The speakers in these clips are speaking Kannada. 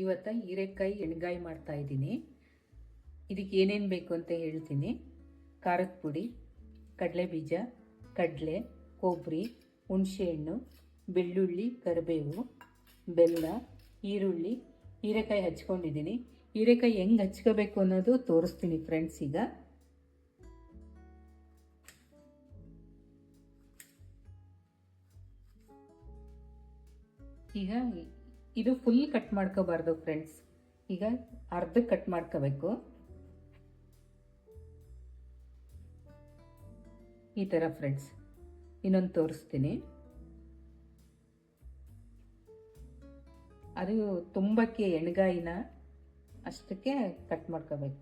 ಇವತ್ತು ಹೀರೆಕಾಯಿ ಎಣ್ಗಾಯಿ ಮಾಡ್ತಾ ಇದ್ದೀನಿ. ಇದಕ್ಕೆ ಏನೇನು ಬೇಕು ಅಂತ ಹೇಳ್ತೀನಿ. ಖಾರದ ಪುಡಿ, ಕಡಲೆ ಬೀಜ, ಕಡಲೆ, ಕೊಬ್ಬರಿ, ಹುಣಸೆಹಣ್ಣು, ಬೆಳ್ಳುಳ್ಳಿ, ಕರಿಬೇವು, ಬೆಲ್ಲ, ಈರುಳ್ಳಿ, ಹೀರೆಕಾಯಿ ಹಚ್ಕೊಂಡಿದ್ದೀನಿ. ಹೀರೆಕಾಯಿ ಹೆಂಗೆ ಹಚ್ಕೋಬೇಕು ಅನ್ನೋದು ತೋರಿಸ್ತೀನಿ ಫ್ರೆಂಡ್ಸ್. ಈಗ ಇದು ಫುಲ್ ಕಟ್ ಮಾಡ್ಕೋಬಾರ್ದು ಫ್ರೆಂಡ್ಸ್. ಈಗ ಅರ್ಧ ಕಟ್ ಮಾಡ್ಕೋಬೇಕು. ಈ ಥರ ಫ್ರೆಂಡ್ಸ್. ಇನ್ನೊಂದು ತೋರಿಸ್ತೀನಿ. ಅದು ತುಂಬಕ್ಕೆ ಎಣ್ಗಾಯಿನ ಅಷ್ಟಕ್ಕೆ ಕಟ್ ಮಾಡ್ಕೋಬೇಕು.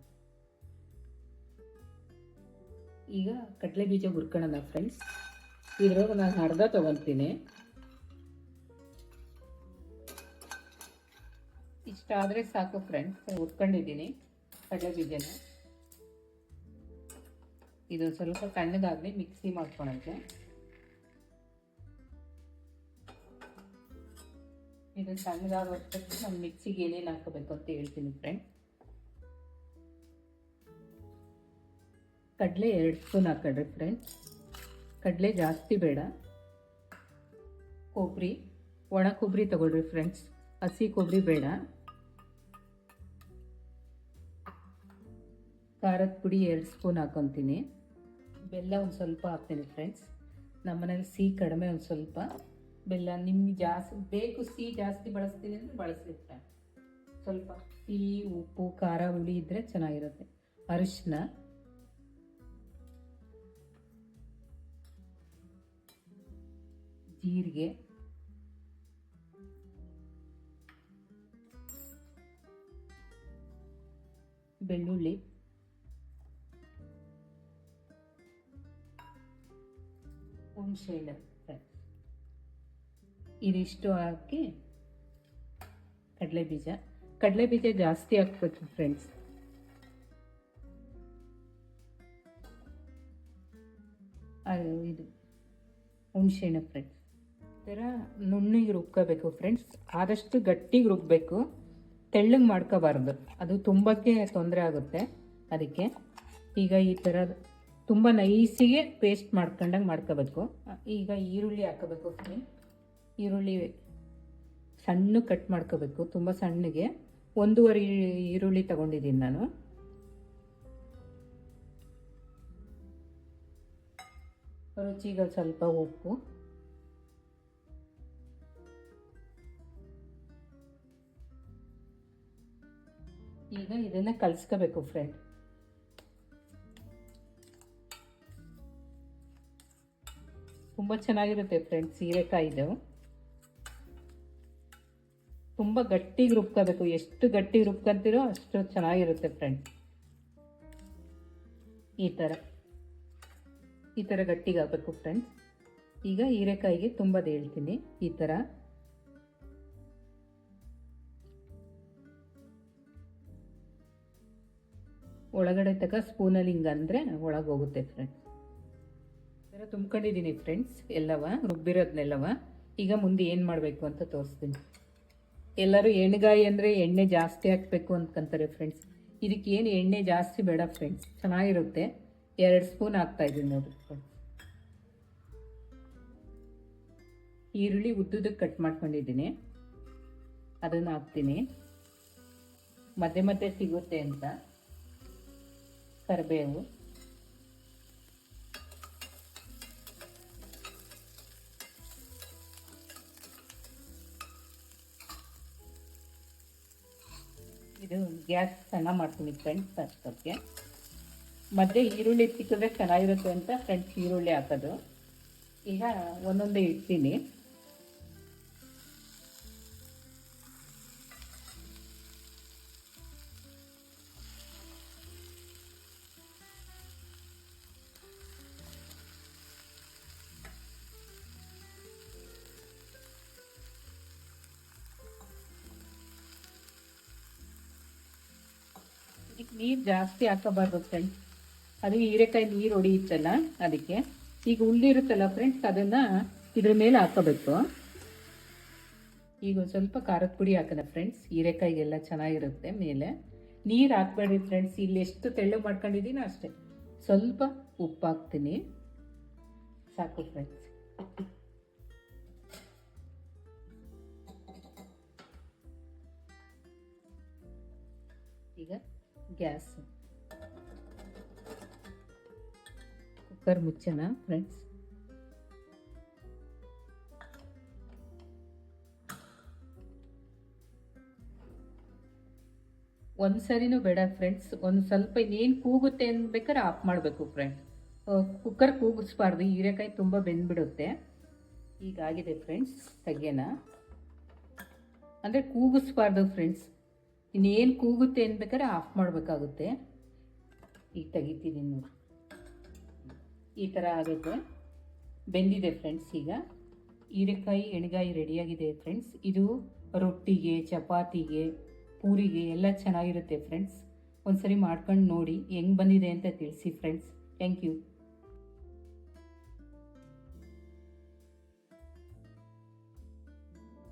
ಈಗ ಕಡಲೆ ಬೀಜ ಹುರ್ಕೊಳ್ಳೋಣ ಫ್ರೆಂಡ್ಸ್. ಇದ್ರೊಳಗೆ ನಾನು ಅರ್ಧ ತೊಗೊತೀನಿ. ಇಷ್ಟ ಆದರೆ ಸಾಕು ಫ್ರೆಂಡ್ಸ್. ಹುರ್ಕೊಂಡಿದ್ದೀನಿ ಕಡಲೆ ಬೀಜನ. ಇದು ಸ್ವಲ್ಪ ತಣ್ಣಗಾಗಲಿ ಮಿಕ್ಸಿ ಮಾಡ್ಕೊಳಕ್ಕೆ. ಇದು ತಣ್ಣಗಾಗೋಷ್ಟಕ್ಕೆ ನಾನು ಮಿಕ್ಸಿಗೆ ಏನೇನು ಹಾಕೋಬೇಕು ಅಂತ ಹೇಳ್ತೀನಿ ಫ್ರೆಂಡ್ಸ್. ಕಡಲೆ 2 ಸ್ಪೂನ್ ಹಾಕೊಂಡ್ರಿ ಫ್ರೆಂಡ್ಸ್. ಕಡಲೆ ಜಾಸ್ತಿ ಬೇಡ. ಕೊಬ್ಬರಿ, ಒಣ ಕೊಬ್ಬರಿ ತಗೊಳ್ರಿ ಫ್ರೆಂಡ್ಸ್, ಹಸಿ ಕೊಬ್ಬರಿ ಬೇಡ. ಖಾರದ ಪುಡಿ 2 ಸ್ಪೂನ್ ಹಾಕೊತೀನಿ. ಬೆಲ್ಲ ಒಂದು ಸ್ವಲ್ಪ ಹಾಕ್ತೀನಿ ಫ್ರೆಂಡ್ಸ್. ನಮ್ಮನೇಲಿ ಸಿಹಿ ಕಡಿಮೆ, ಒಂದು ಸ್ವಲ್ಪ ಬೆಲ್ಲ. ನಿಮ್ಗೆ ಜಾಸ್ತಿ ಬೇಕು, ಸಿಹಿ ಜಾಸ್ತಿ ಬಳಸ್ತೀನಿ ಅಂದರೆ ಬಳಸಿರ್ತಾರೆ. ಸ್ವಲ್ಪ ಸಿಹಿ, ಉಪ್ಪು, ಖಾರ, ಹುಳಿ ಇದ್ದರೆ ಚೆನ್ನಾಗಿರುತ್ತೆ. ಅರಿಶಿನ, ಜೀರಿಗೆ, ಬೆಳ್ಳುಳ್ಳಿ, ಹುಣಸೆಹಣ್ಣು, ಇದಿಷ್ಟು ಹಾಕಿ ಕಡಲೆ ಬೀಜ ಜಾಸ್ತಿ ಹಾಕ್ಬೇಕು ಫ್ರೆಂಡ್ಸ್. ಇದು ಹುಣಸೆಹಣ್ಣು ಫ್ರೆಂಡ್ಸ್. ಈ ಥರ ನುಣ್ಣಗೆ ರುಬ್ಕೋಬೇಕು ಫ್ರೆಂಡ್ಸ್. ಆದಷ್ಟು ಗಟ್ಟಿಗೆ ರುಬ್ಬಬೇಕು, ತೆಳ್ಳಗೆ ಮಾಡ್ಕೋಬಾರ್ದು. ಅದು ತುಂಬಕ್ಕೆ ತೊಂದರೆ ಆಗುತ್ತೆ. ಅದಕ್ಕೆ ಈಗ ಈ ಥರ ತುಂಬ ನೈಸಿಗೆ ಪೇಸ್ಟ್ ಮಾಡ್ಕೊಂಡಂಗೆ ಮಾಡ್ಕೋಬೇಕು. ಈಗ ಈರುಳ್ಳಿ ಹಾಕೋಬೇಕು ಫ್ರೆಂಡ್ಸ್. ಈರುಳ್ಳಿ ಸಣ್ಣ ಕಟ್ ಮಾಡ್ಕೋಬೇಕು, ತುಂಬ ಸಣ್ಣಗೆ. 1.5 ಈರುಳ್ಳಿ ತಗೊಂಡಿದ್ದೀನಿ ನಾನು. ರುಚಿಗೆ ಸ್ವಲ್ಪ ಉಪ್ಪು, ಈಗ ಇದನ್ನು ಕಲಿಸ್ಕೋಬೇಕು ಫ್ರೆಂಡ್. ತುಂಬ ಚೆನ್ನಾಗಿರುತ್ತೆ ಫ್ರೆಂಡ್ಸ್ ಹೀರೆಕಾಯಿದು. ತುಂಬ ಗಟ್ಟಿಗೆ ರುಬ್ಕೋಬೇಕು. ಎಷ್ಟು ಗಟ್ಟಿಗೆ ರುಬ್ಕೊಂತೀರೋ ಅಷ್ಟು ಚೆನ್ನಾಗಿರುತ್ತೆ ಫ್ರೆಂಡ್ಸ್. ಈ ಥರ ಗಟ್ಟಿಗೆ ಆಗಬೇಕು ಫ್ರೆಂಡ್ಸ್. ಈಗ ಹೀರೆಕಾಯಿಗೆ ತುಂಬದು ಹೇಳ್ತೀನಿ. ಈ ಥರ ಒಳಗಡೆ ತಗ ಸ್ಪೂನಲ್ಲಿ ಹಿಂಗಂದರೆ ಒಳಗೆ ಹೋಗುತ್ತೆ ಫ್ರೆಂಡ್ಸ್. ಈ ಥರ ತುಂಬ್ಕೊಂಡಿದ್ದೀನಿ ಫ್ರೆಂಡ್ಸ್ ಎಲ್ಲವ, ರುಬ್ಬಿರೋದನ್ನೆಲ್ಲವ. ಈಗ ಮುಂದೆ ಏನು ಮಾಡಬೇಕು ಅಂತ ತೋರಿಸ್ತೀನಿ. ಎಲ್ಲರೂ ಎಣ್ಗಾಯಿ ಅಂದರೆ ಎಣ್ಣೆ ಜಾಸ್ತಿ ಹಾಕಬೇಕು ಅಂದ್ಕೊಂತಾರೆ ಫ್ರೆಂಡ್ಸ್. ಇದಕ್ಕೆ ಏನು ಎಣ್ಣೆ ಜಾಸ್ತಿ ಬೇಡ ಫ್ರೆಂಡ್ಸ್, ಚೆನ್ನಾಗಿರುತ್ತೆ. 2 ಸ್ಪೂನ್ ಹಾಕ್ತಾಯಿದ್ದೀನಿ ನೋಡಿ ಫ್ರೆಂಡ್ಸ್. ಈರುಳ್ಳಿ ಉದ್ದುದಕ್ಕೆ ಕಟ್ ಮಾಡ್ಕೊಂಡಿದ್ದೀನಿ, ಅದನ್ನು ಹಾಕ್ತೀನಿ. ಮಧ್ಯೆ ಸಿಗುತ್ತೆ ಅಂತ. ಕರಿಬೇವು, ಇದು ಗ್ಯಾಸ್ ಸಣ್ಣ ಮಾಡ್ತೀನಿ ಫ್ರೆಂಡ್ಸ್. ಅಷ್ಟಕ್ಕೆ ಮಧ್ಯೆ ಈರುಳ್ಳಿ ಸಿಕ್ಕಿದ್ರೆ ಚೆನ್ನಾಗಿರುತ್ತೆ ಅಂತ ಫ್ರೆಂಡ್ಸ್ ಈರುಳ್ಳಿ ಹಾಕೋದು. ಈಗ ಒಂದೊಂದೇ ಇಡ್ತೀನಿ. ಇದಕ್ಕೆ ನೀರು ಜಾಸ್ತಿ ಹಾಕೋಬಾರ್ದು ಫ್ರೆಂಡ್ಸ್. ಅದು ಹೀರೆಕಾಯಿ ನೀರು ಹೊಡಿಯುತ್ತಲ್ಲ ಅದಕ್ಕೆ. ಈಗ ಹುಲ್ಲಿರುತ್ತಲ್ಲ ಫ್ರೆಂಡ್ಸ್, ಅದನ್ನು ಇದ್ರ ಮೇಲೆ ಹಾಕೋಬೇಕು. ಈಗ ಒಂದು ಸ್ವಲ್ಪ ಖಾರದ ಪುಡಿ ಹಾಕೋಣ ಫ್ರೆಂಡ್ಸ್, ಹೀರೆಕಾಯಿಗೆಲ್ಲ ಚೆನ್ನಾಗಿರುತ್ತೆ ಮೇಲೆ. ನೀರು ಹಾಕ್ಬೇಡ್ರಿ ಫ್ರೆಂಡ್ಸ್, ಇಲ್ಲಿ ಎಷ್ಟು ತೆಳ್ಳಗೆ ಮಾಡ್ಕೊಂಡಿದ್ದೀನೋ ಅಷ್ಟೇ. ಸ್ವಲ್ಪ ಉಪ್ಪು ಹಾಕ್ತೀನಿ, ಸಾಕು ಫ್ರೆಂಡ್ಸ್. ಈಗ ಗ್ಯಾಸ್ ಕುಕ್ಕರ್ ಮುಚ್ಚೋಣ ಫ್ರೆಂಡ್ಸ್. ಒಂದು ಸರಿನೂ ಬೇಡ ಫ್ರೆಂಡ್ಸ್, ಒಂದು ಸ್ವಲ್ಪ ಇನ್ನೇನು ಕೂಗುತ್ತೆ ಅನ್ಬೇಕಾದ್ರೆ ಆಫ್ ಮಾಡಬೇಕು ಫ್ರೆಂಡ್ಸ್. ಕುಕ್ಕರ್ ಕೂಗಿಸ್ಬಾರ್ದು, ಹೀರೆಕಾಯಿ ತುಂಬ ಬೆಂದ್ಬಿಡುತ್ತೆ. ಈಗಾಗಿದೆ ಫ್ರೆಂಡ್ಸ್, ತೆಗೆಯೋಣ. ಅಂದರೆ ಕೂಗಿಸ್ಬಾರ್ದು ಫ್ರೆಂಡ್ಸ್, ಇನ್ನೇನು ಕೂಗುತ್ತೆ ಅನ್ಬೇಕಾದ್ರೆ ಆಫ್ ಮಾಡಬೇಕಾಗುತ್ತೆ. ಈಗ ತೆಗಿತೀನಿ ನೋಡಿ, ಈ ಥರ ಆಗುತ್ತೆ, ಬೆಂದಿದೆ ಫ್ರೆಂಡ್ಸ್. ಈಗ ಹೀರೆಕಾಯಿ ಎಣ್ಗಾಯಿ ರೆಡಿಯಾಗಿದೆ ಫ್ರೆಂಡ್ಸ್. ಇದು ರೊಟ್ಟಿಗೆ, ಚಪಾತಿಗೆ, ಪೂರಿಗೆ ಎಲ್ಲ ಚೆನ್ನಾಗಿರುತ್ತೆ ಫ್ರೆಂಡ್ಸ್. ಒಂದ್ಸರಿ ಮಾಡ್ಕೊಂಡು ನೋಡಿ, ಹೆಂಗೆ ಬಂದಿದೆ ಅಂತ ತಿಳಿಸಿ ಫ್ರೆಂಡ್ಸ್. Thank you.